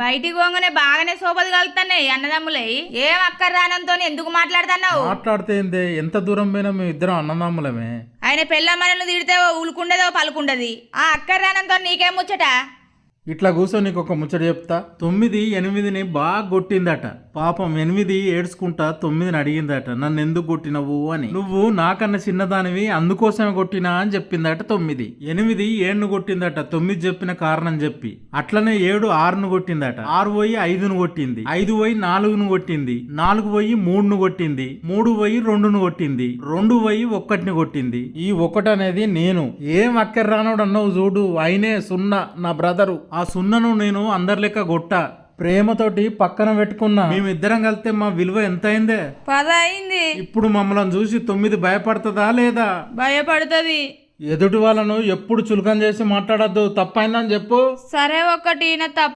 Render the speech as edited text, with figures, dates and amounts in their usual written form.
బయటికి పోగానే బాగానే సోపది కలుగుతున్నాయి అన్నదమ్ములై. ఏం అక్కర్రానంతో ఎందుకు మాట్లాడుతున్నావు? మాట్లాడితే ఏందే, ఎంత దూరం పోయినా మేము ఇద్దరం అన్నదమ్ములమే. ఆయన పెళ్ళమ్మను తిడితే ఉలుకుండదో పలుకుండది. ఆ అక్కర్రానంతో నీకేం ముచ్చట? ఇట్లా కూర్చో, నీకు ఒక ముచ్చట చెప్తా. 9 8ని బాగా కొట్టిందట. పాపం 8 ఏడ్చుకుంటా 9ని అడిగిందట, నన్ను ఎందుకు కొట్టినవు అని. నువ్వు నాకన్నా చిన్నదానివి అందుకోసమే కొట్టినా అని చెప్పిందట 9. 8 7ను కొట్టిందట 9 చెప్పిన కారణం చెప్పి. అట్లనే 7 6ను కొట్టిందట. 6 పోయి 5ను కొట్టింది. 5 పోయి 4ను కొట్టింది. 4 పోయి 3ను కొట్టింది. 3 పోయి 2ను కొట్టింది. 2 పోయి 1ని కొట్టింది. ఈ 1 అనేది నేను. ఏం అక్కర్రానోడు అన్నావు చూడు, అయినే 0 నా బ్రదరు. ఆ 0ను నేను అందరి లెక్క కొట్టా, ప్రేమతోటి పక్కన పెట్టుకున్నా. మేమిద్దరం కలిస్తే మా విలువ ఎంత అయిందే? 10 అయింది. ఇప్పుడు మమ్మల్ని చూసి 9 భయపడుతుందా లేదా? భయపడుతుంది. ఎదుటి వాళ్ళను ఎప్పుడు చులకన చేసి మాట్లాడద్దు, తప్పైందని చెప్పు. సరే, ఒకటి నా తప్పు